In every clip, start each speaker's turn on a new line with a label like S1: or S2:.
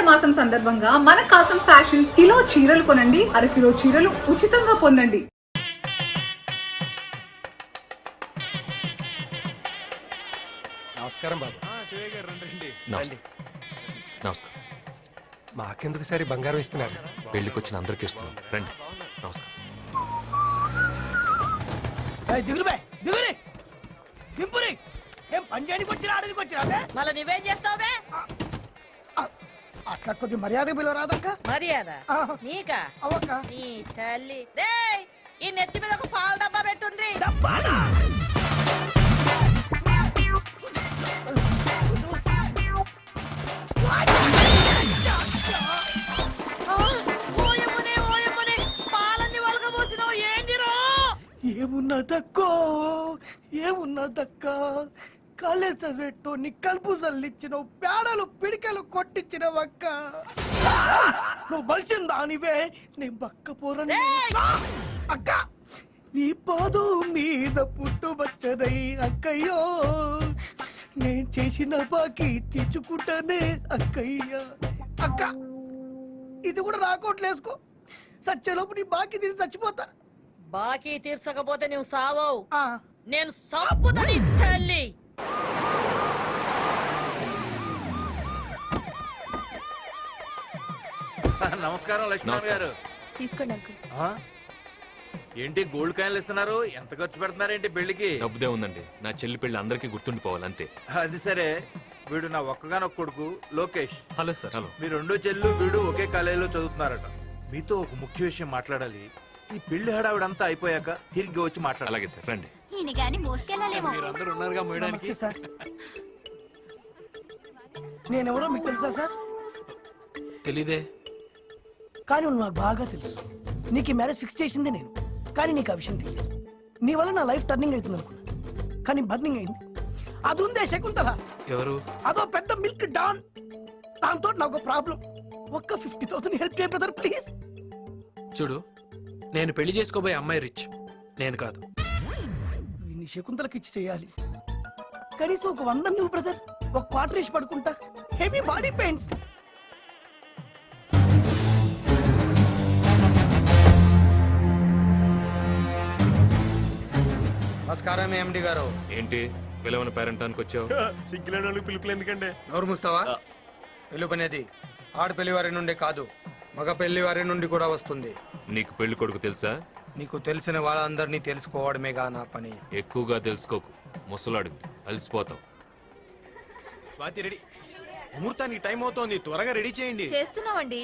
S1: మాసం సందర్భంగా మన కాసం ఫ్యాషన్స్ కిలో చీరలు కొనండి, అరకిలో చీరలు ఉచితంగా పొందండి.
S2: నమస్కారం బాబు.
S3: శివయ్య గారు రండి.
S4: నమస్కారం.
S2: మాకెందుకు సరే బంగారం ఇస్తున్నారు?
S4: పెళ్లికి వచ్చిన అందరికి ఇస్తున్నాం. రండి. నమస్కారం.
S5: దిగురి దింపురి. ఏం పని చేయడానికి వచ్చినా ఆడడానికి వచ్చినా?
S6: మళ్ళీ నువ్వేం చేస్తావువే?
S5: అట్లా కొద్ది మర్యాద పిలవరాదక్క.
S6: మర్యాద నీకా?
S5: అవక్క
S6: నీ తల్లి రేయ్, ఈ నెత్తి మీద ఒక పాల డబ్బా పెట్టుండ్రి. పాలన్నీ వలగబోసినావు ఏందిరో?
S5: ఏమున్నదక్క కాలేజ్ చదివేటోని కలుపు చల్లిచ్చినావు, పేడలు పిడికలు కొట్టించినవక్క. నువ్వు బలిసిందా అనివే నేను బక్క పోరని. అక్క నీ పాదం మీద పుట్టుబచ్చదై అక్కయ్యో, నేను చేసిన బాకీ తెచ్చుకుంటానే అక్కయ్య. అక్క ఇది కూడా రాకోట్లేసుకో, సచ్చేలోపు నీ బాకీ తీసి చచ్చిపోతా.
S6: బాకీ తీర్చకపోతే నువ్వు సావవు,
S5: ఆ,
S6: నేను సంపుదని తల్లి.
S3: నమస్కారం లక్ష్మణ్ గారు.
S7: తీసుకోండి అంకుల్.
S3: ఏంటి గోల్డ్ కాయిన్లు ఇస్తున్నారు? ఎంత ఖర్చు పెడుతున్నారేంటి పెళ్లికి?
S4: డబ్బుదే ఉందండి. నా చెల్లి పెళ్లి అందరికీ గుర్తుండిపోవాలి అంతే.
S3: అది సరే, వీడు నా ఒక్కగానొక్క కొడుకు లోకేష్.
S4: Hello sir. హలో.
S3: మీ రెండో చెల్లు వీడు ఒకే కాలేజీలో చదువుతున్నారట. మీతో ఒక ముఖ్య విషయం మాట్లాడాలి. ఈ పెళ్లి హడావిడంతా అయిపోయాక తిరిగి వచ్చి మాట్లాడాలి.
S4: అలాగే సార్, రండి.
S3: మీరందరూ ఉన్నారుగా మేడానికి.
S5: నమస్తే సార్. నేనెవరో మీకు తెలుసా సార్?
S4: తెలీదే.
S5: కానీ నువ్వు నాకు బాగా తెలుసు. నీకు ఈ మ్యారేజ్ ఫిక్స్ చేసింది నేను, కానీ నీకు ఆ విషయం తెలియదు. నీ వల్ల నా లైఫ్ టర్నింగ్ అవుతుంది అనుకున్నా, కానీ బర్నింగ్ అయింది. అది ఉందే శకుంతల.
S4: ఎవరు?
S5: అదో పెద్ద మిల్క్ డాన్. దాంతో నాకు ప్రాబ్లం. ఒక్క 50,000 హెల్ప్ చేయ బ్రదర్ ప్లీజ్.
S8: చూడు, నేను పెళ్లి చేసుకోబోయే అమ్మాయి రిచ్, నేను కాదు.
S5: నీ శకుంతలకి ఇచ్చి చేయాలి. కనీసం ఒక 100 నువ్వు బ్రదర్. ఒక క్వార్టర్ వేసి పడుకుంటా. Heavy body pains.
S2: నమస్కారం ఎండి గారు.
S4: ఏంటి పిలవని పేరెంటానికి వచ్చావు?
S3: సిగ్గులేని వాళ్ళకి పిలుపులు ఎందుకండి?
S2: నోరు మూస్తావా? పిలుపనేది ఆడపెళ్లి వారి నుండి కాదు, మగ పెళ్లి వారి నుండి కూడా వస్తుంది.
S4: నీకు పెళ్లి కొడుకు తెలుసా?
S2: నీకు తెలిసిన వాళ్ళందరినీ తెలుసుకోవడమేగా నా పని.
S4: ఎక్కువగా తెలుసుకోకు, ముసలాడు అలసిపోతావు.
S3: స్వాతి రెడీ. ముహూర్తానికి టైం అవుతోంది, త్వరగా రెడీ చేయండి.
S7: చేస్తున్నామండి.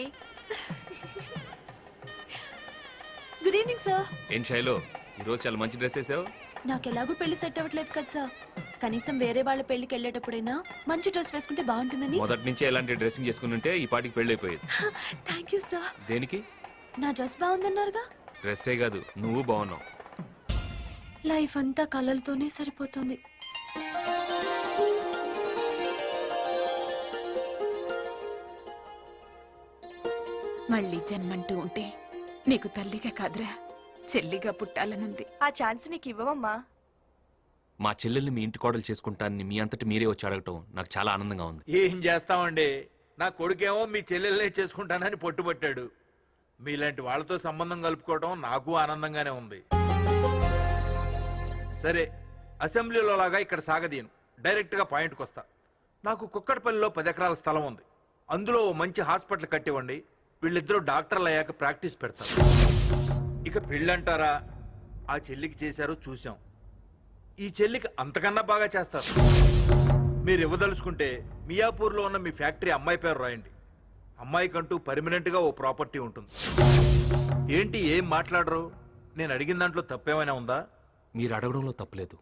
S7: Good evening sir.
S4: ఏం శైలో, ఈరోజు చాలా మంచి డ్రెస్ వేసావు.
S7: నాకు ఎలాగో పెళ్లి సెట్ అవ్వట్లేదు కదా సార్. కనీసం వేరే వాళ్ళ పెళ్లికి వెళ్ళేటప్పుడైనా మంచి డ్రెస్ వేసుకుంటే బాగుంటుందని.
S4: మొదటి నుంచే ఎలాంటి డ్రెస్సింగ్ చేసుకుని ఉంటే ఈ పాటికి పెళ్లి అయిపోయేది.
S7: Thank you sir.
S4: దేనికి?
S7: నా డ్రెస్ బాగుందన్నారుగా.
S4: డ్రెస్సే కాదు, నువ్వు బాగున్నావు.
S7: లైఫ్ అంతా కలలతోనే సరిపోతుంది.
S9: మళ్ళీ జన్మంటూ ఉంటే నీకు తల్లిగా కాదురా, చెల్లిగా పుట్టాలనుంది.
S7: ఆ ఛాన్స్ నీకు ఇవ్వమమ్మా.
S4: మా చెల్లెల్ని మీ ఇంటి కోడలు చేసుకుంటానని మీ అంతటి మీరే వచ్చి అడగటం నాకు చాలా ఆనందంగా ఉంది.
S3: ఏం చేస్తామండి, నా కొడుకేమో మీ చెల్లెల్నే చేసుకుంటానని పట్టుబట్టాడు. మీలాంటి వాళ్ళతో సంబంధం కలుపుకోవడం నాకు ఆనందంగానే ఉంది. సరే, అసెంబ్లీలో లాగా ఇక్కడ సాగదీను, డైరెక్ట్గా పాయింట్కి వస్తా. నాకు కుక్కడపల్లిలో 10 ఎకరాల స్థలం ఉంది. అందులో ఓ మంచి హాస్పిటల్ కట్టివ్వండి. వీళ్ళిద్దరూ డాక్టర్లు అయ్యాక ప్రాక్టీస్ పెడతారు. ఇక పెళ్ళంటారా, ఆ చెల్లికి చేశారో చూసాం. ఈ చెల్లికి అంతకన్నా బాగా చేస్తారు. మీరు ఇవ్వదలుచుకుంటే మియాపూర్లో ఉన్న మీ ఫ్యాక్టరీ అమ్మాయి పేరు రాయండి. అమ్మాయికంటూ పర్మనెంట్గా ఓ ప్రాపర్టీ ఉంటుంది. ఏంటి ఏం మాట్లాడరు? నేను అడిగిన దాంట్లో తప్పేమైనా ఉందా?
S4: మీరు అడగడంలో తప్పలేదు.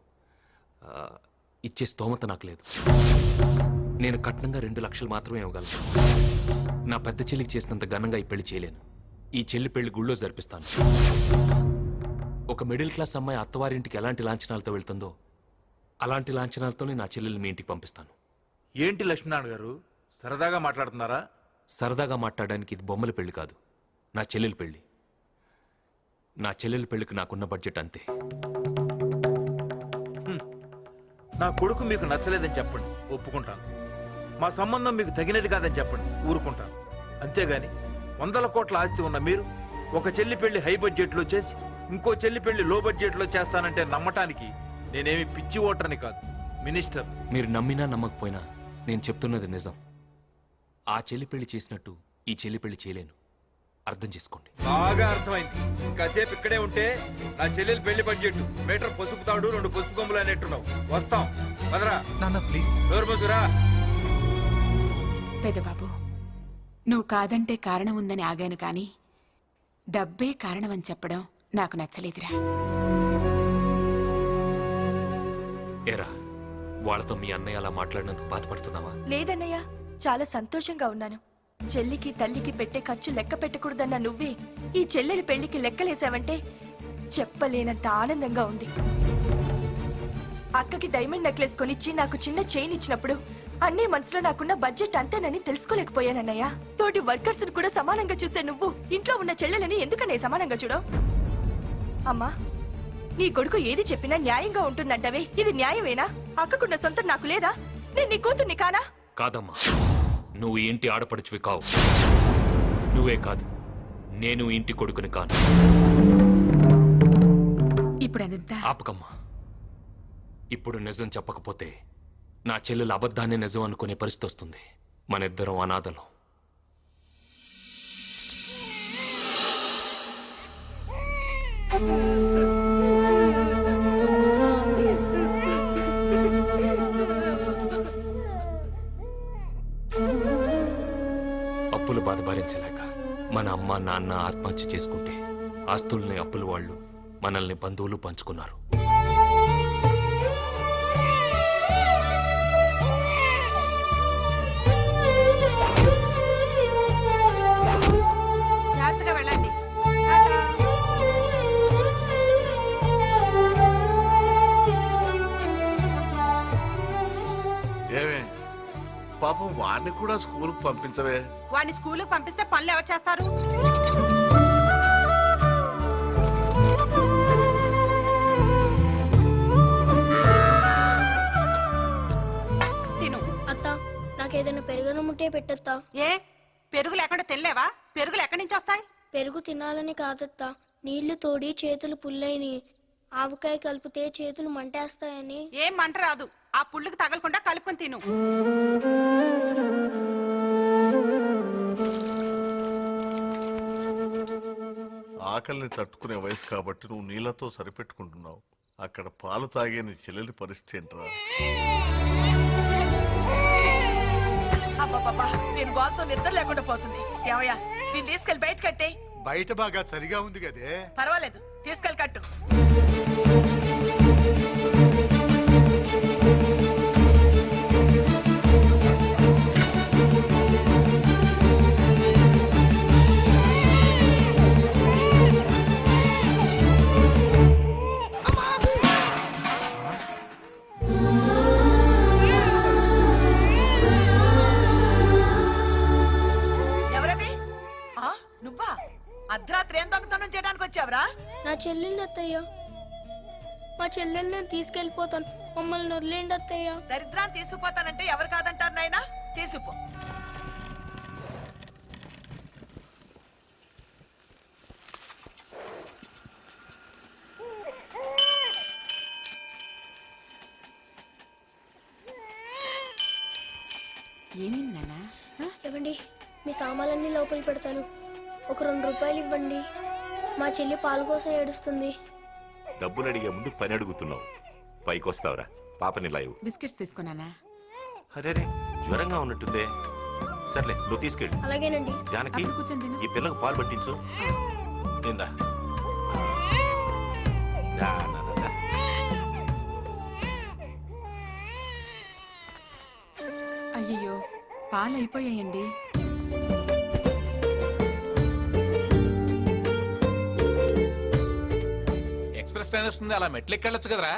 S4: ఇచ్చే స్తోమత నాకు లేదు. నేను కట్నంగా 2 లక్షలు మాత్రమే ఇవ్వగలను. నా పెద్ద చెల్లికి చేసినంత ఘనంగా ఈ పెళ్లి చేయలేను. ఈ చెల్లి పెళ్లి గుళ్ళో జరిపిస్తాను. ఒక మిడిల్ క్లాస్ అమ్మాయి అత్తవారింటికి ఎలాంటి లాంఛనాలతో వెళ్తుందో అలాంటి లాంఛనాలతోనే నా చెల్లెల్ని మీ ఇంటికి పంపిస్తాను.
S3: ఏంటి లక్ష్మీనారాయణ గారు, సరదాగా మాట్లాడుతున్నారా?
S4: సరదాగా మాట్లాడడానికి ఇది బొమ్మల పెళ్లి కాదు, నా చెల్లెలి పెళ్లి. నా చెల్లెలి పెళ్లికి నాకున్న బడ్జెట్ అంతే.
S3: నా కొడుకు మీకు నచ్చలేదని చెప్పండి, ఒప్పుకుంటాను. మా సంబంధం మీకు తగినది కాదని చెప్పండి, ఊరుకుంటాను. అంతేగాని 100 కోట్ల ఆస్తి ఉన్న మీరు ఒక చెల్లి పెళ్లి హై బడ్జెట్లో చేసి ఇంకో చెల్లి పెళ్లి లో బడ్జెట్లో చేస్తానంటే నమ్మటానికి నేనేమి పిచ్చి ఓటర్ని కాదు, మినిస్టర్.
S4: మీరు నమ్మినా నమ్మకపోయినా నేను చెప్తున్నది నిజం. ఆ చెల్లి పెళ్లి చేసినట్టు ఈ చెల్లి పెళ్లి చేయలేను. అర్థం చేసుకోండి.
S3: బాగా అర్థమైంది. కాసేపు ఇక్కడే ఉంటే నా చెల్లెలు పెళ్లి బడ్జెట్ మీటర్ పసుపు తాడు 2 పసుపు కొమ్ములు అనేట్టున్నావు. వస్తాం పదరా.
S2: నాన్న ప్లీజ్.
S3: డోర్ మూసురా.
S9: పెదబాబు, నువ్వు కాదంటే కారణం ఉందని ఆగాను కానీ డబ్బే కారణమని చెప్పడం నాకు నచ్చలేదురా.
S4: ఏరా, వాళ్ళతో మీ అన్నయ్య అలా మాట్లాడినందుకు బాధపడుతున్నావా?
S7: లేదన్నయ్య, చాలా సంతోషంగా ఉన్నాను. చెల్లికి తల్లికి పెట్టే ఖర్చు లెక్క పెట్టకూడదన్న నువ్వే ఈ చెల్లెలి పెళ్లికి లెక్కలేసావంటే చెప్పలేనంత ఆనందంగా ఉంది. అక్కకి డైమండ్ నెక్లెస్ కొనిచ్చి నాకు చిన్న చైన్ ఇచ్చినప్పుడు అన్నీ మనసులో నాకున్న బడ్జెట్ అంతేనని తెలుసుకోలేకపోయానన్నయ్య. తోటి వర్కర్స్ కూడా సమానంగా చూసే నువ్వు ఇంట్లో ఉన్న చెల్లెలని ఎందుకనే సమానంగా చూడవు? అమ్మా, నీ కొడుకు ఏది చెప్పినా న్యాయంగా ఉంటుందంటవే, ఇది న్యాయమేనా? అక్కకున్న సొంతం నాకు లేదా? నేను నీ కూతుర్ని కానా?
S4: కాదమ్మా, నువ్వు ఇంటి ఆడపడుచువి కావు. నువ్వే కాదు, నేను ఇంటి కొడుకుని కాను.
S9: ఇప్పుడు అదంతా
S4: ఆపకమ్మా. ఇప్పుడు నిజం చెప్పకపోతే నా చెల్లెలు అబద్ధాన్ని నిజం అనుకునే పరిస్థితి వస్తుంది. మనిద్దరం అనాథలం. అప్పులు బాధ భరించలేక మన అమ్మ నాన్న ఆత్మహత్య చేసుకుంటే ఆస్తుల్ని అప్పుల వాళ్ళు మనల్ని బంధువులు పంచుకున్నారు.
S6: జాగ్రత్తగా వెళ్ళండి.
S10: ఏమే పాపం వాడిని కూడా స్కూల్కి పంపించవే.
S6: వాడిని స్కూలుకి పంపిస్తే పనులు ఎవరు చేస్తారు? తిను.
S11: అత్త, నాకేదైనా పెరుగనముంటే పెట్టత్తా.
S6: ఏ పెరుగు లేకుండా తినలేవా? పెరుగులు ఎక్కడి నుంచి వస్తాయి?
S11: పెరుగు తినాలని కాదత్తా, నీళ్లు తోడి చేతులు పుల్లైని, ఆవకాయ కలిపితే చేతులు మంటేస్తాయని.
S6: ఏం మంట రాదు. ఆ పుళ్ళుకి తగలకుండా కలుపుకొని తిను.
S10: ఆకలిని తట్టుకునే వయసు కాబట్టి నువ్వు నీళ్లతో సరిపెట్టుకుంటున్నావు. అక్కడ పాలు తాగే నీ చెల్లెలి పరిస్థితి ఏంట్రా?
S6: అబ్బబ్బబ్బా, నేను బాల్తో నిద్ర లేకుండా పోతుంది. ఏమయ్యా, నేను తీసుకెళ్లి బయట కట్టే.
S10: బయట బాగా సరిగా ఉంది కదే.
S6: పర్వాలేదు, తీసుకెళ్లి కట్టు. ఎవరది? నువ్వా? అర్ధరాత్రి ఏం దొంగతనం చేయడానికి వచ్చావరా?
S11: నా చెల్లెల్ని అత్తయ్య, మా చెల్లెల్ని నేను తీసుకెళ్ళిపోతాను, మమ్మల్ని వదిలేండి అత్తయ్య.
S6: దరిద్రాన్ని తీసుకుపోతానంటే ఎవరు కాదంటారు నాయనా? తీసుకుపో.
S9: ఏమైంది నాన్నా?
S11: ఇవ్వండి, మీ సామాన్లన్నీ లోపల పెడతాను. ఒక 2 రూపాయలు ఇవ్వండి. మా చెల్లి పాలు కోసం ఏడుస్తుంది.
S12: డబ్బులు అడిగే ముందు పని అడుగుతున్నావు. పైకొస్తావురా పాపని లైవ్.
S9: బిస్కెట్స్ తీసుకున్నానా?
S12: అరే జ్వరంగా ఉన్నట్టుందే. సర్లే నువ్వు తీసుకెళ్ళి.
S11: అలాగేనండి.
S12: జానకి,
S9: అక్కడ కూర్చొని తిను.
S12: ఈ పిల్లకు పాలు పట్టించు. ఏందా
S9: అయ్యయ్యో, పాలు అయిపోయాయండి.
S8: ఎక్స్ప్రెస్ ట్రైన్ వస్తుంది, అలా మెట్లు ఎక్కెళ్ళొచ్చు కదరా.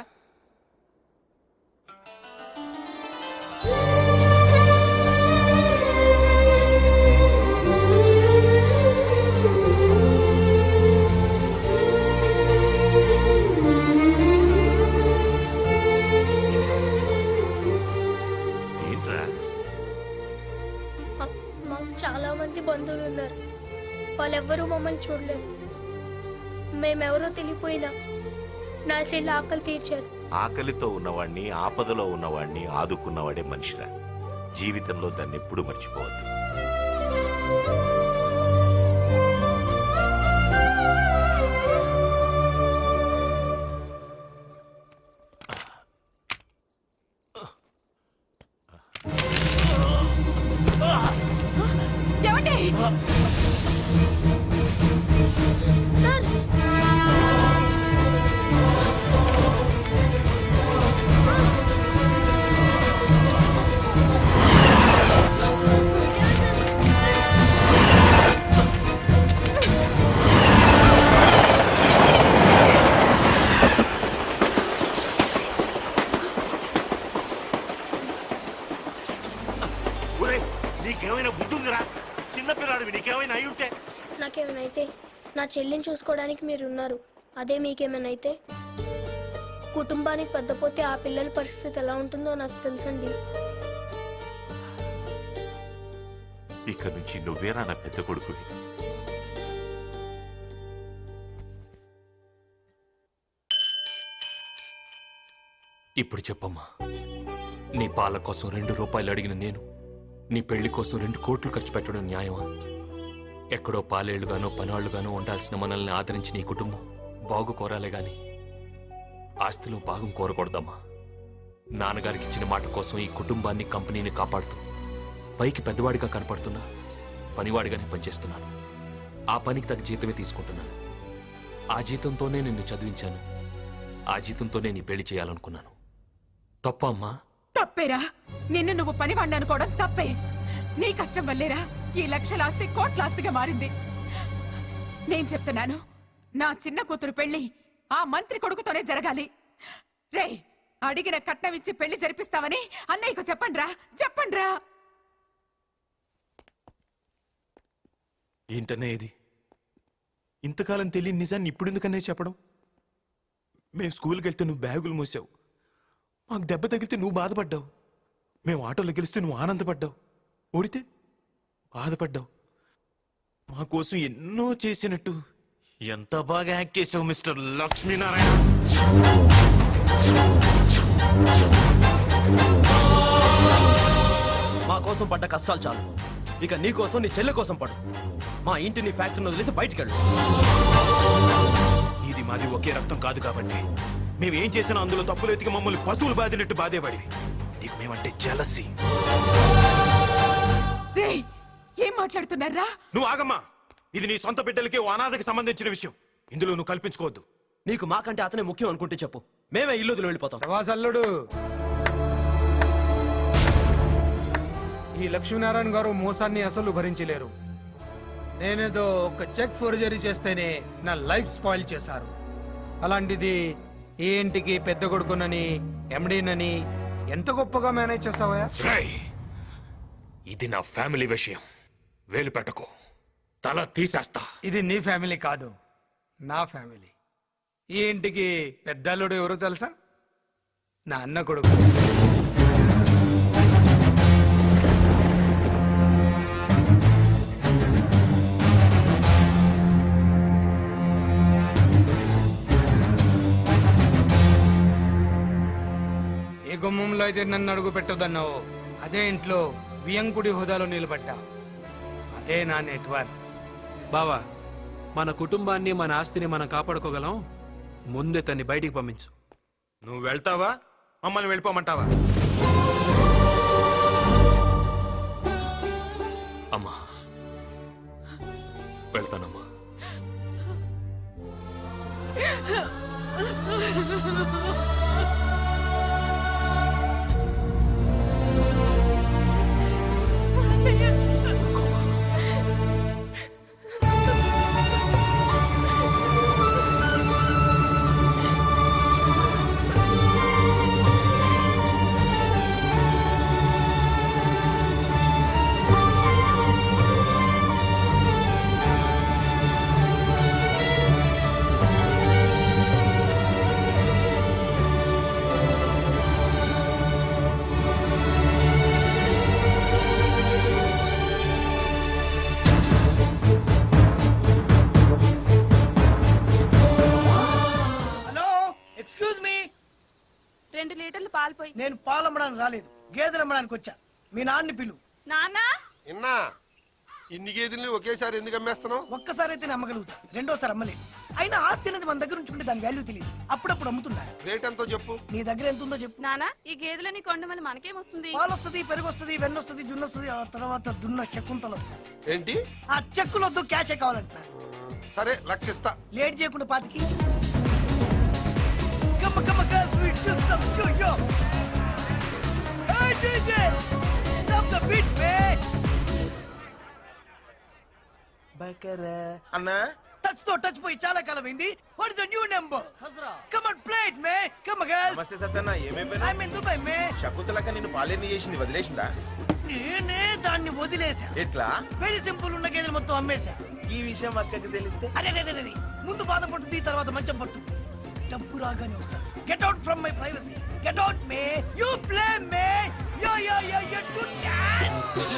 S12: ఏంట్రా?
S11: మాకు చాలా మంది బంధువులు ఉన్నారు. వాళ్ళెవ్వరూ మమ్మల్ని చూడలేదు. మేమెవరో తెలియపోయినా నా చెల్లి ఆకలి తీర్చారు.
S12: ఆకలితో ఉన్నవాణ్ణి, ఆపదలో ఉన్నవాణ్ణి ఆదుకున్నవాడే మనిషిరా. జీవితంలో దాన్ని ఎప్పుడు మర్చిపోవద్దు.
S9: ఏమండి?
S11: సార్
S12: నీకేమైనా బుద్ధుందిరా? చిన్నపిల్లాడివి, నీకేమైనా అయి ఉంటే.
S11: నాకేమైనా అయితే నా చెల్లిని చూసుకోవడానికి మీరు ఉన్నారు. అదే మీకేమైనా అయితే కుటుంబానికి పెద్దపోతే ఆ పిల్లల పరిస్థితి ఎలా ఉంటుందో నాకు తెలుసండి.
S12: ఇక నుంచి నువ్వేరా నా పెద్ద కొడుకువి.
S4: ఇప్పుడు చెప్పమ్మా, నీ పాల కోసం 2 రూపాయలు అడిగిన నేను నీ పెళ్లి కోసం 2 కోట్లు ఖర్చు పెట్టడం న్యాయమా? ఎక్కడో పాలేళ్లుగానో పనాళ్లుగానో ఉండాల్సిన మనల్ని ఆదరించి నీ కుటుంబం బాగు కోరాలే గాని ఆస్తిలో భాగం కోరకూడదమ్మా. నాన్నగారికి ఇచ్చిన మాట కోసం ఈ కుటుంబాన్ని, కంపెనీని కాపాడుతూ పైకి పెద్దవాడిగా కనపడుతున్నా పనివాడిగానే పనిచేస్తున్నాను. ఆ పనికి తగ్గ జీతమే తీసుకుంటున్నాను. ఆ జీతంతోనే నిన్ను చదివించాను. ఆ జీతంతోనే నీ పెళ్లి చేయాలనుకున్నాను. తప్ప అమ్మా?
S9: తప్పేరా. నిన్ను నువ్వు పనివాడిని అనుకోవడం తప్పే. నీ కష్టం వల్లేరా ఈ లక్షల ఆస్తి కోట్ల ఆస్తిగా మారింది. నేను చెప్తున్నాను, నా చిన్న కూతురు పెళ్లి ఆ మంత్రి కొడుకుతోనే జరగాలి. రే, అడిగిన కట్నం ఇచ్చి పెళ్లి జరిపిస్తావని అన్నయ్యకు చెప్పండ్రా, చెప్పండ్రా.
S8: ఏంటనే ఇది? ఇంతకాలం తెలియని నిజాన్ని ఇప్పుడెందుకనే చెప్పడం? మేము స్కూల్కి వెళ్తే నువ్వు బ్యాగులు మోసావు, మాకు దెబ్బ తగిలితే నువ్వు బాధపడ్డావు, మేము ఆటోలో గెలిస్తే నువ్వు ఆనందపడ్డావు, ఓడితే బాధపడ్డావు. మా కోసం ఎన్నో చేసినట్టు ఎంత బాగా యాక్ట్ చేసావు మిస్టర్ లక్ష్మీనారాయణ.
S13: మా కోసం పడ్డ కష్టాలు చాలు, ఇక నీ కోసం నీ చెల్లె కోసం పడు. మా ఇంటిని ఫ్యాక్టరీని వదిలేసి బయటికి వెళ్ళు.
S8: ఇది మాది ఒకే రక్తం కాదు కాబట్టి మేమేం చేసినా అందులో తప్పులు ఎతికి మమ్మల్ని పశువులు బాధినట్టు బాధేవాడివి. నీకు మేమంటే జలసి.
S9: రేయ్, ఏం మాట్లాడుతున్నారా?
S8: నువ్వు ఆగమ్మా. ఇది నీ సొంత బిడ్డలకి ఓ అనాథకి సంబంధించిన విషయం. ఇందులో నువ్వు కల్పించుకోవద్దు.
S13: నీకు మాకంటే అతనే ముఖ్యం అనుకుంటే చెప్పు, మేమే ఇల్లు వదిలి వెళ్ళిపోతాం.
S2: ప్రవాసల్లుడు, ఈ లక్ష్మీనారాయణ గారు మోసాన్ని అసలు భరించలేరు. నేనేదో ఒక చెక్ ఫోర్జరీ చేస్తేనే నా లైఫ్ స్పాయిల్ చేశారు. అలాంటిది ఈ ఇంటికి పెద్ద కొడుకునని, ఎండీనని ఎంత గొప్పగా మేనేజ్ చేసావా?
S4: రేయ్, ఇది నా ఫ్యామిలీ విషయం. వేలు పెట్టకు, తల తీసేస్తా.
S2: ఇది నీ ఫ్యామిలీ కాదు, నా ఫ్యామిలీ. ఈ ఇంటికి పెద్దల్లుడు ఎవరో తెలుసా? నా అన్న కొడుకు. ఏ గుమ్మంలో అయితే నన్ను అడుగు పెట్టొద్దన్నావు, అదే ఇంట్లో వియంకుడి హోదాలో నిలబడ్డా. అదే నా నెట్వర్క్.
S8: బావా, మన కుటుంబాన్ని, మన ఆస్తిని మనం కాపాడుకోగలం. ముందే తన్ని బయటికి పంపించు. నువ్వు వెళ్తావా, మమ్మల్ని వెళ్ళిపోమంటావా?
S4: అమ్మా, వెళ్తానమ్మా.
S5: అమ్మడానికి రాలేదు, గేదెలు అమ్మడానికి వచ్చా. మీ నాన్నని పిలు.
S6: నాన్న
S10: ఇన్నా ఇన్ని గేదెల్ని ఒకేసారి ఎందుకు అమ్మేస్తున్నావు?
S5: ఒక్కసారి అయితే అమ్మగలుగుతా, రెండోసారి అమ్మలేదు. అయినా ఆస్తి అనేది మన దగ్గర ఉంచుకుంటే దాని వాల్యూ తెలియదు. అప్పుడప్పుడు అమ్ముతున్నా.
S10: రేట్ ఎంతో చెప్పు.
S5: నీ దగ్గర ఎంత ఉందో చెప్పు.
S6: నాన్న ఈ గేదెలని కొండమని మనకేమొస్తుంది?
S5: పాలు వస్తుంది, పెరుగు వస్తుంది, వెన్న వస్తుంది, జున్ను వస్తుంది, ఆ తర్వాత దున్న శకుంతలు వస్తాయి.
S10: ఏంటి?
S5: ఆ చెక్కులు వద్దు, క్యాషే కావాలంటున్నా.
S10: సరే లక్షిస్తా.
S5: లేట్ చేయకుండా పాతికి. Come on, come on, girls, we do some yo-yo. Hey, DJ, stop the beat, man.
S13: అన్నా
S5: Touch తో టచ్ పోయి చాలా కాలం అయింది. What is the new number? Come on, play it, man. Come on, girls.
S13: నమస్తే సత్యన్న, ఏమైపోయినా?
S5: I'm in Dubai, man.
S13: శకుంతలక్క నిన్ను పాలేని చేసింది వదిలేసిందా?
S5: నేనే దాన్ని వదిలేసా.
S13: ఎట్లా?
S5: వెరీ సింపుల్, ఉన్న గేదెలు మొత్తం అమ్మేశా.
S13: ఈ విషయం అక్కకి తెలిస్తే
S5: అరే ముందు బాధ పట్టుద్ది, తర్వాత మంచం పట్టు. డబ్బు రాగానే వస్తా. Get out from my privacy. Get out me. You play me. Yo yo yo యో టు డాన్స్.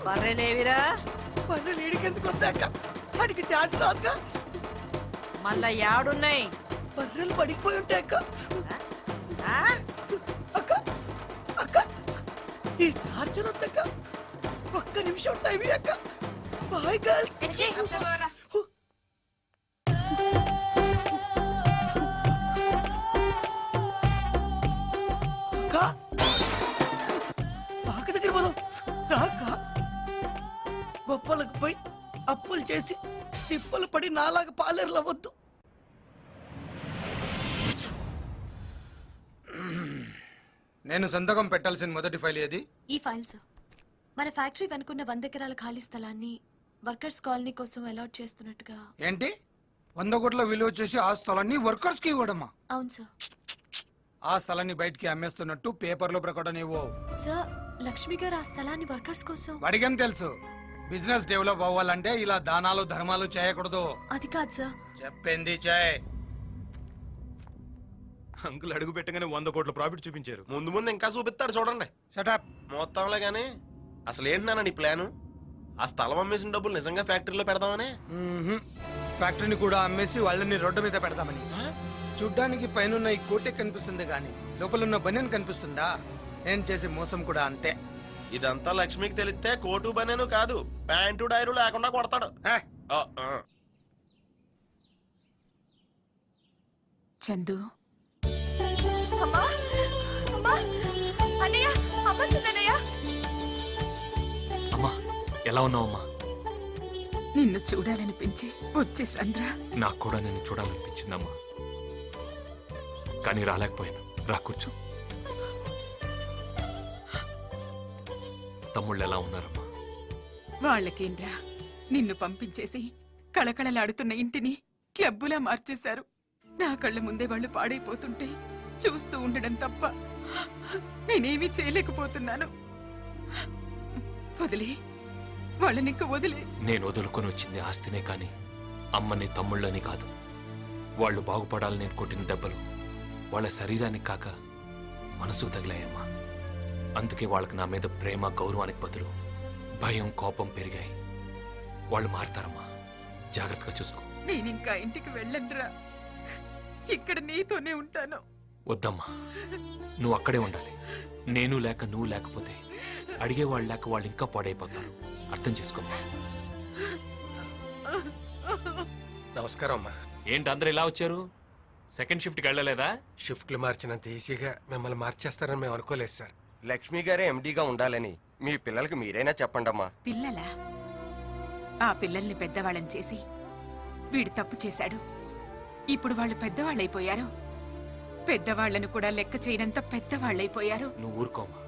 S6: బర్రెలేవిరా?
S5: పన్ను లేడికి ఎందుకు వస్తాక? వాడికి డాన్స్ రాదుగా.
S6: మళ్ళా యాడున్నాయి?
S5: బర్రెలు పడిపోయి ఉంటాయి అక్క.
S6: ఆ?
S5: అక్క అక్క ఈ టార్చర్ వద్దక్క. ఒక్క నిమిషం టైం అక్క. Boy girls.
S6: ఎచ్చి.
S5: అక్క పాక దగ్గర పోదాం రాక. గొప్పలకు పోయి అప్పులు చేసి తిప్పలు పడి నాలాగా పాలేరులు అవ్వద్దు.
S2: నేను సంతకం పెట్టాల్సిన మొదటి ఫైల్ ఏది?
S7: ఈ ఫైల్ సార్, మన ఫ్యాక్టరీ వెనుకున్న 100 ఎకరాల ఖాళీ స్థలాన్ని వర్కర్స్ కాలనీ కోసం అలాట్ చేస్తున్నట్టుగా.
S2: ఏంటి 100 కోట్ల విలువ చేసి ఆ స్థలాన్ని వర్కర్స్ కి ఇవ్వడమా?
S7: అవును సార్.
S2: ఆ స్థలాన్ని బయటికి అమ్మేస్తున్నట్టు పేపర్లో ప్రకటన ఇవ్వు.
S7: సార్, లక్ష్మి గారు ఆ స్థలాన్ని వర్కర్స్ కోసం.
S2: వాడికేం తెలుసు? బిజినెస్ డెవలప్ అవ్వాలంటే ఇలా దానాలు ధర్మాలు చేయకూడదు.
S7: అది కాదు సార్.
S2: చెప్పింది చేయి.
S8: అంకుల్ అడుగు పెట్టగానే 100 కోట్ల ప్రాఫిట్ చూపించారు.
S13: ముందు ముందు ఇంకా చూపిస్తాడు చూడండి.
S2: షటప్.
S13: మొత్తంలే గానీ అసలు ఏంటన్నా నీ ప్లాను? ఆ స్థలం అమ్మేసిన డబ్బులు నిజంగా ఫ్యాక్టరీలో పెడదామని?
S2: ఫ్యాక్టరీని కూడా అమ్మేసి వాళ్ళని రోడ్డు మీద పెడతామని. చూడ్డానికి పైనున్న ఈ కోటె కనిపిస్తుంది కానీ లోపలున్న బనియన్ కనిపిస్తుందా? నేను చేసే మోసం కూడా అంతే.
S13: ఇదంతా లక్ష్మికి తెలిస్తే కోటు బనేను కాదు, ప్యాంటు డైరు లేకుండా కొడతాడు.
S9: చందు,
S7: అమ్మా అమ్మా అన్నయ్య, అమ్మ చూడన్నయ్య.
S4: అమ్మా ఎలా ఉన్నావమ్మా?
S9: నిన్ను చూడాలనిపించి వచ్చేసండ్రా.
S4: నాకు కూడా నిన్ను చూడాలనిపించిందమ్మా, కానీ రాలేకపోయాను. రా కూర్చో. తమ్ముళ్ళు ఎలా ఉన్నారమ్మా?
S9: వాళ్ళకేంరా, నిన్ను పంపించేసి కళకళలాడుతున్న ఇంటిని క్లబ్బులా మార్చేశారు. నా కళ్ళ ముందే వాళ్ళు పాడైపోతుంటే చూస్తూ ఉండడం తప్ప నేనేమీ చేయలేకపోతున్నాను. వదిలే వాళ్ళని, ఇంక వదిలే.
S4: నేను వదులుకొని వచ్చింది ఆస్తినే కానీ అమ్మని తమ్ముళ్ళని కాదు. వాళ్ళు బాగుపడాలని నేను కొట్టిన దెబ్బలు వాళ్ళ శరీరానికి కాక మనసుకు తగిలాయమ్మా. అందుకే వాళ్ళకి నా మీద ప్రేమ గౌరవానికి బదులు భయం కోపం పెరిగాయి. వాళ్ళు మారుతారమ్మా, జాగ్రత్తగా చూసుకో.
S9: నేనింకా ఇంటికి వెళ్ళండిరా, ఇక్కడ నీతోనే ఉంటాను.
S4: వద్దమ్మా, నువ్వు అక్కడే ఉండాలి. నేను లేక నువ్వు లేకపోతే అడిగేవాళ్ళు లేక వాళ్ళు ఇంకా పాడైపోతారు. అర్థం చేసుకోమ్మా.
S13: నమస్కారం అమ్మా.
S4: ఏంటి అందరు ఇలా వచ్చారు? సెకండ్ షిఫ్ట్కి వెళ్ళలేదా?
S13: షిఫ్ట్లు మార్చినంత ఈజీగా మిమ్మల్ని మార్చేస్తారని మేము అనుకోలేదు సార్.
S14: లక్ష్మి గారే ఎండీగా ఉండాలని మీ పిల్లలకి మీరైనా చెప్పండమ్మా.
S9: పిల్లలా? ఆ పిల్లల్ని పెద్దవాళ్ళని చేసి వీడు తప్పు చేశాడు. ఇప్పుడు వాళ్ళు పెద్దవాళ్ళైపోయారు. పెద్దవాళ్లను కూడా లెక్క చేయనంత పెద్దవాళ్ళైపోయారు.
S4: నువ్వు ఊరుకోమ్మా,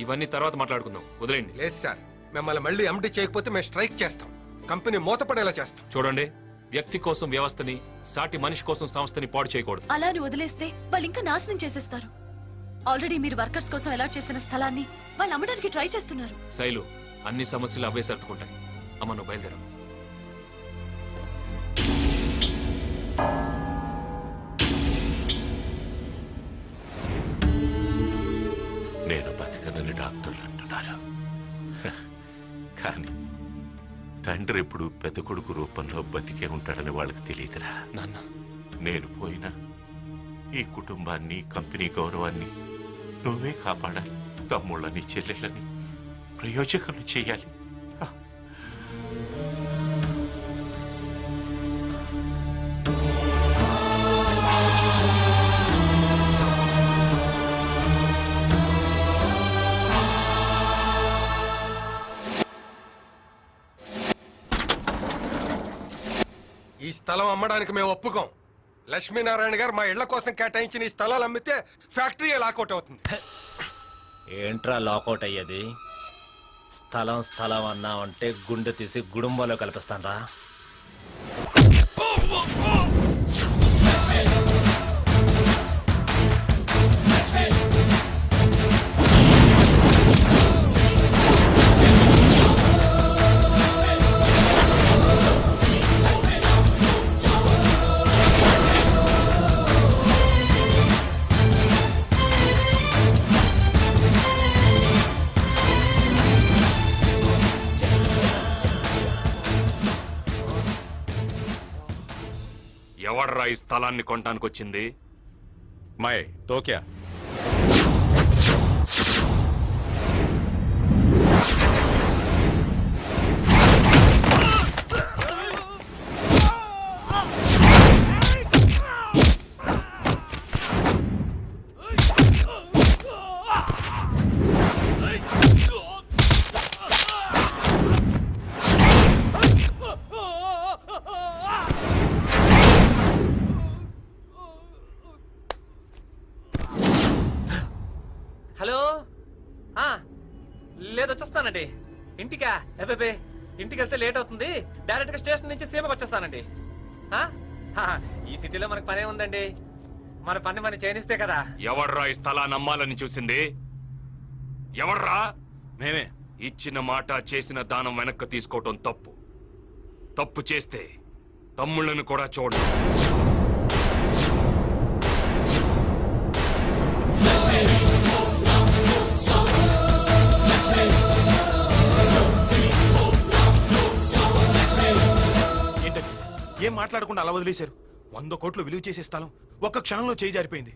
S4: ఇవన్నీ తర్వాత మాట్లాడుకుందాం. వదిలేండి.
S13: లేదు సార్,
S14: మిమ్మల్ని మళ్ళీ ఎంటీ చేయకపోతే మేము స్ట్రైక్ చేస్తాం, కంపెనీ మూతపడేలా చేస్తాం.
S4: చూడండి, వ్యక్తి కోసం వ్యవస్థని, సాటి మనిషి కోసం సంస్థని పాడు చేయకూడదు.
S7: అలా అని వదిలేస్తే వాళ్ళు ఇంకా నాశనం చేసేస్తారు. ఆల్రెడీ మీరు వర్కర్స్ కోసం అలాట్ చేసిన స్థలాన్ని వాళ్ళు అమ్మడానికి ట్రై చేస్తున్నారు.
S4: శైలు, అన్ని సమస్యలు అవే సర్దుకుంటాయి. అమ్మ, నువ్వు బయలుదేరు.
S12: నేను బతకనని డాక్టర్లు అంటున్నారు. కానీ తండ్రి ఎప్పుడు పెద్ద కొడుకు రూపంలో బతికే ఉంటాడని వాళ్ళకి తెలియదురా.
S4: నాన్న,
S12: నేను పోయినా ఈ కుటుంబాన్ని, కంపెనీ గౌరవాన్ని నువ్వే కాపాడాలి. తమ్ముళ్ళని, చెల్లెళ్ళని ప్రయోజకులు చేయాలి.
S14: ఈ స్థలం అమ్మడానికి మేము ఒప్పుకోం. లక్ష్మీనారాయణ గారు మా ఇళ్ల కోసం కేటాయించిన ఈ స్థలాలు అమ్మితే ఫ్యాక్టరీ లాకౌట్ అవుతుంది.
S13: ఏంట్రా లాకౌట్ అయ్యేది? స్థలం స్థలం అన్నావంటే గుండె తీసి గుడుంబాలో కల్పిస్తానరా.
S4: ఎవడ్రా ఈ స్థలాన్ని కొనటానికి వచ్చింది?
S8: మై తోక్యా
S13: హలో, లేదు వచ్చేస్తానండి. ఇంటికా? అబ్బే, ఇంటికి వెళ్తే లేట్ అవుతుంది. డైరెక్ట్ గా స్టేషన్ నుంచి సీమకు వచ్చేస్తానండి. ఈ సిటీలో మనకు పనే ఉందండి. మన పని మనం చేయనిస్తే కదా.
S4: ఎవడ్రా ఈ స్థలాన్ని అమ్మాలని చూసింది? ఎవడ్రా?
S8: మేమే.
S4: ఇచ్చిన మాట, చేసిన దానం వెనక్కి తీసుకోవటం తప్పు. తప్పు చేస్తే తమ్ముళ్ళను కూడా చూడు.
S8: ఏంటండి, ఏం మాట్లాడకుండా అలా వదిలేశారు? 100 కోట్లు విలువ చేసే స్థలం ఒక్క క్షణంలో చేయి జారిపోయింది.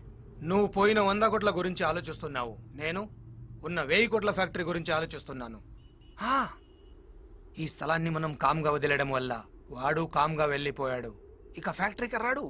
S2: నువ్వు పోయిన 100 కోట్ల గురించి ఆలోచిస్తున్నావు, నేను ఉన్న 1000 కోట్ల ఫ్యాక్టరీ గురించి ఆలోచిస్తున్నాను. ఈ స్థలాన్ని మనం కామ్గా వదిలేయడం వల్ల వాడు కామ్గా వెళ్ళిపోయాడు. ఇక ఫ్యాక్టరీకి రాడు.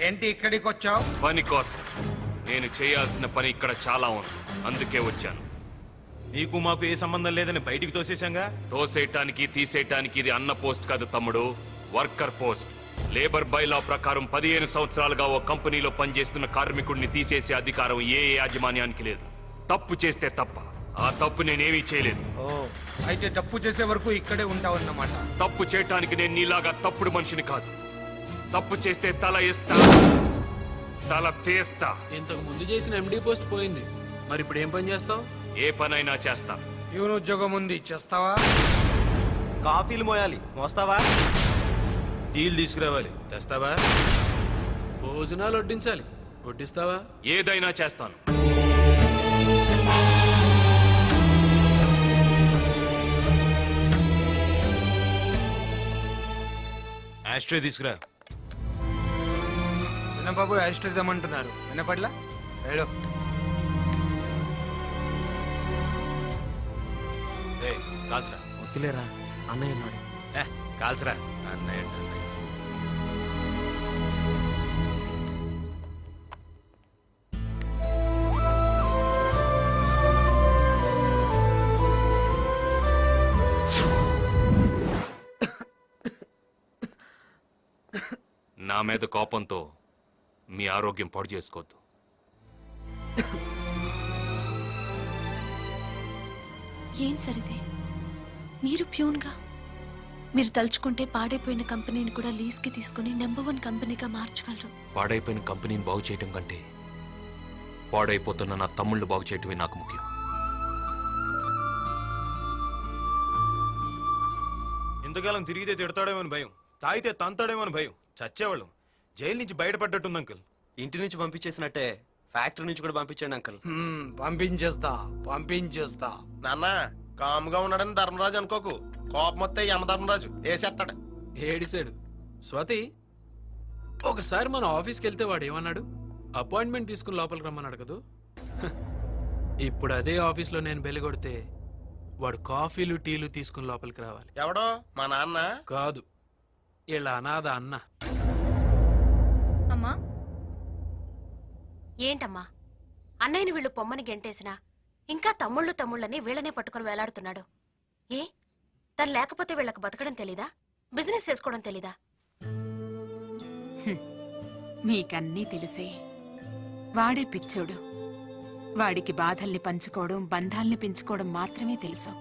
S2: ఏంటి ఇక్కడికి వచ్చావు?
S4: పని కోసం. నేను చేయాల్సిన పని ఇక్కడ చాలా ఉంది, అందుకే వచ్చాను.
S8: నీకు మాకు ఏ సంబంధం లేదని బయటికి తోసేశాంగా.
S4: తోసేయటానికి, తీసేయటానికి ఇది అన్న పోస్ట్ కాదు తమ్ముడు, వర్కర్ పోస్ట్. లేబర్ బైలా ప్రకారం 15 సంవత్సరాలుగా ఓ కంపెనీలో పనిచేస్తున్న కార్మికుడిని తీసేసే అధికారం ఏ యాజమాన్యానికి లేదు. తప్పు చేస్తే తప్ప. ఆ తప్పు నేనేమీ చేయలేదు.
S2: ఓ, అయితే తప్పు చేసే వరకు ఇక్కడే ఉంటావన్నమాట.
S4: తప్పు చేయటానికి నేను నీలాగా తప్పుడు మనిషిని కాదు. తప్పు చేస్తే తల ఇస్తా, తల తీస్తా.
S13: ఇంతకు ముందు చేసిన ఎండి పోస్ట్ పోయింది, మరి ఇప్పుడు ఏం పని చేస్తావు?
S4: ఏ పనైనా చేస్తా.
S2: ప్యూన్ ఉద్యోగం ఉంది, చేస్తావా?
S13: కాఫీలు మోయాలి, మోస్తావా?
S8: డీల్ తీసుకురావాలి, తెస్తావా?
S13: భోజనాలు వడ్డించాలి, వడ్డిస్తావా?
S4: ఏదైనా చేస్తాను.
S8: ఆస్ట్రే తీసుకురా.
S2: చిన్నబాబు యాస్టర్ తెమ్మంటున్నారు, వినపట్లా? వెళ్ళు.
S8: కాల్చరా.
S13: వద్దులేరా, అన్నయ్య ఉన్నాడు.
S8: కాల్చరా. అన్నయ్య
S4: నా మీద కోపంతో మీ ఆరోగ్యం పాడు చేసుకోవద్దు.
S7: ఏం సరిదే మీరు ప్యూన్గా మీరు తలుచుకుంటే పాడైపోయిన కంపెనీని కూడా లీజ్కి తీసుకుని నెంబర్ 1 కంపెనీగా మార్చగలరు.
S4: పాడైపోయిన కంపెనీని బాగు చేయటం కంటే పాడైపోతున్న నా తమ్ముళ్ళు బాగు చేయటమే నాకు ముఖ్యం.
S8: ఇంతకాలం తిరిగితే తిడతాడేమో అని భయం, తాగితే తంతాడేమో అని భయం. చచ్చేవాళ్ళం. జైలు నుంచి బయటపడ్డట్టుంది అంకుల్.
S13: ఇంటి నుంచి పంపించేసినట్టే ఫ్యాక్టరీ నుంచి కూడా పంపించండి అంకల్.
S2: పంపించేస్తా.
S14: నాన్న కాముగా ఉన్నాడని ధర్మరాజు అనుకోకు, కోపం వస్తే యమధర్మరాజు వేసేస్తాడు.
S15: ఏడిసాడు. స్వాతి, ఒకసారి మన ఆఫీస్కి వెళ్తే వాడు ఏమన్నాడు? అపాయింట్మెంట్ తీసుకుని లోపలికి రమ్మన్నాడు కదూ. ఇప్పుడు అదే ఆఫీస్లో నేను బెల్ కొడితే వాడు కాఫీలు టీలు తీసుకుని లోపలికి రావాలి.
S14: ఎవడో మా నాన్న
S15: కాదు, ఇలా అనాథ అన్న.
S7: అమ్మా ఏంటమ్మా, అన్నయ్యని వీళ్ళు పొమ్మని గెంటేసినా ఇంకా తమ్ముళ్ళని వీళ్ళనే పట్టుకుని వేలాడుతున్నాడు. ఏ తను లేకపోతే వీళ్ళకు బతకడం తెలీదా? బిజినెస్ చేసుకోవడం తెలీదా?
S9: మీకన్నీ తెలిసే. వాడే పిచ్చోడు. వాడికి బాధల్ని పంచుకోవడం, బంధాల్ని పెంచుకోవడం మాత్రమే తెలుసు.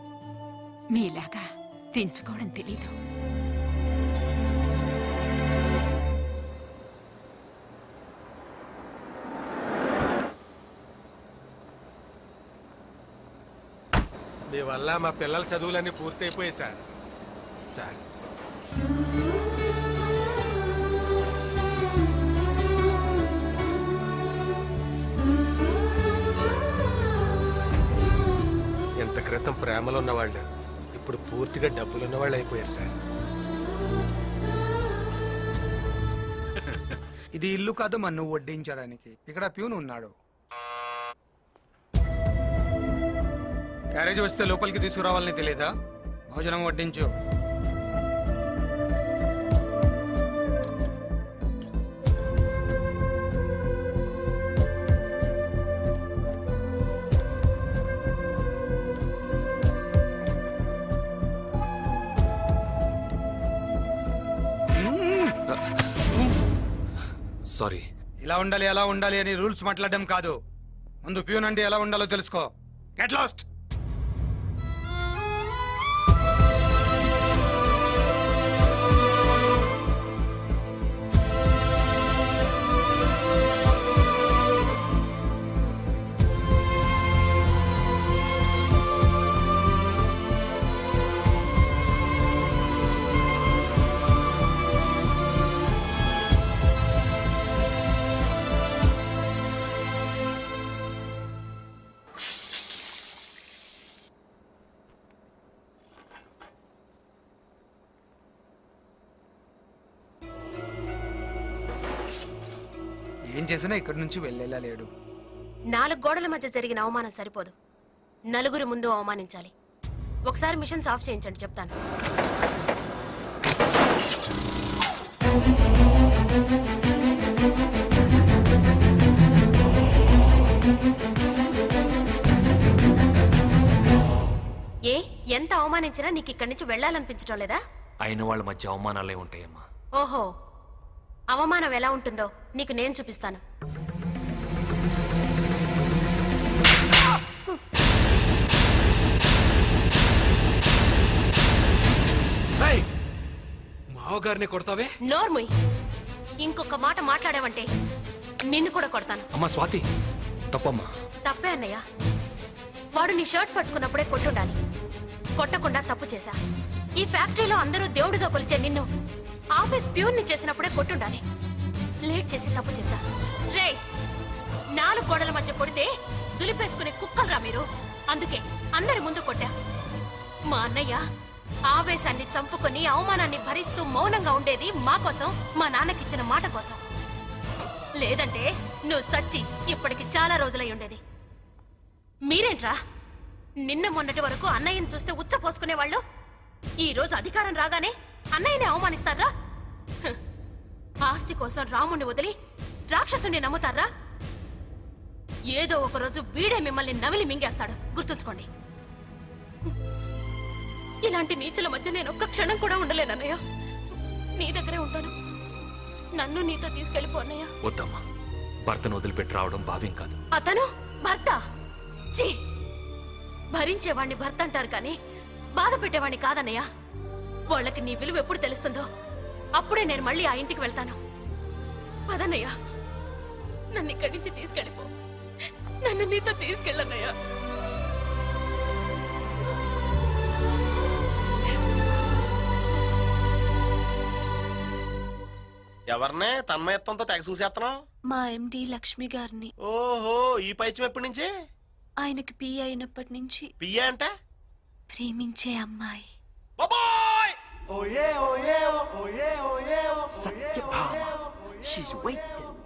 S9: మీలాగా తెంచుకోవడం తెలీదు.
S14: మీ వల్ల మా పిల్లల చదువులన్నీ పూర్తయిపోయాయి సార్. ఎంత క్రితం ప్రేమలో ఉన్నవాళ్ళు ఇప్పుడు పూర్తిగా డబ్బులు ఉన్నవాళ్ళు అయిపోయారు సార్.
S2: ఇది ఇల్లు కాదు మన్ను వడ్డించడానికి. ఇక్కడ ప్యూన్ ఉన్నాడు. క్యారేజ్ వస్తే లోపలికి తీసుకురావాలని తెలియదా? భోజనం వడ్డించు.
S4: సారీ.
S2: ఇలా ఉండాలి అలా ఉండాలి అని రూల్స్ మాట్లాడడం కాదు. ముందు ప్యూన్ అంటే ఎలా ఉండాలో తెలుసుకో. Get lost. ఏం చేసినా ఇక్కడి నుంచి వెళ్ళేలా లేడు.
S7: 4 గోడల మధ్య జరిగిన అవమానం సరిపోదు, నలుగురు ముందు అవమానించాలి. ఒకసారి మిషన్స్ ఆఫ్ చేయించండి, చెప్తాను. ఏ ఎంత అవమానించినా నీకు ఇక్కడి నుంచి వెళ్ళాలనిపించడం లేదా?
S4: అయిన వాళ్ళ మధ్య అవమానాలే ఉంటాయమ్మా.
S7: ఓహో, అవమానం ఎలా ఉంటుందో నీకు నేను చూపిస్తాను.
S15: మావగారిని కొడతావే?
S7: నోర్ముయ్, ఇంకొక మాట మాట్లాడావంటే నిన్ను కూడా కొడతాను.
S4: అమ్మా స్వాతి, తప్పమ్మా.
S7: తప్పే అన్నయ్య. వాడు నీ షర్ట్ పట్టుకున్నప్పుడే కొట్టుండాలి, కొట్టకుండా తప్పు చేశా. ఈ ఫ్యాక్టరీలో అందరూ దేవుడిగా కొలిచే నిన్ను ఆఫీస్ ప్యూన్ని చేసినప్పుడే కొట్టుండాలి. లేట్ చేసి తప్పు చేశా. రే, 4 గోడల మధ్య కొడితే దులిపేసుకునే కుక్కలరా మీరు. అందుకే అందరి ముందు కొట్టా. మా అన్నయ్య ఆవేశాన్ని చంపుకొని అవమానాన్ని భరిస్తూ మౌనంగా ఉండేది మా కోసం, మా నాన్నకిచ్చిన మాట కోసం. లేదంటే నువ్వు చచ్చి ఇప్పటికి చాలా రోజులై ఉండేది. మీరేంట్రా నిన్న మొన్నటి వరకు అన్నయ్యని చూస్తే ఉచ్చ పోసుకునేవాళ్ళు, ఈ రోజు అధికారం రాగానే అన్నయ్యని అవమానిస్తారా? ఆస్తి కోసం రాముణ్ణి వదిలి రాక్షసుని నమ్ముతారా? ఏదో ఒక రోజు వీడే మిమ్మల్ని నవిలి మింగేస్తాడు, గుర్తుంచుకోండి. ఇలాంటి నీచుల మధ్య నేను ఒక్క క్షణం కూడా ఉండలేనన్నయ్య. నీ దగ్గరే ఉంటాను. నన్ను నీతో తీసుకెళ్ళిపో అన్నయ్య.
S4: వద్దమ్మా, భర్తను వదిలిపెట్టి రావడం భావ్యం కాదు.
S7: అతను భర్త ఛీ! భరించేవాణ్ణి భర్త అంటారు కానీ బాధ పెట్టేవాణ్ణి కాదన్నయ్య. వాళ్ళకి నీ విలువ ఎప్పుడు తెలుస్తుందో అప్పుడే నేను మళ్ళీ ఆ ఇంటికి వెళ్తాను. పదన్నయ్య, నన్ను ఇక్కడి నుంచి తీసుకెళ్ళిపో. నన్ను నీతో తీసుకెళ్ళన్నయ్యా.
S13: ఎవరినే తన్మయత్వంతో తెగ చూసేస్తున్నావు?
S7: మా ఎండి లక్ష్మి గారిని.
S13: ఓహో, ఈ పైచం ఎప్పటి నుంచి?
S7: ఆయనకి పిఏ అయినప్పటి నుంచి.
S13: పియ్య అంటే
S7: ప్రేమించే అమ్మాయి.
S5: Satyabhama, she's waiting.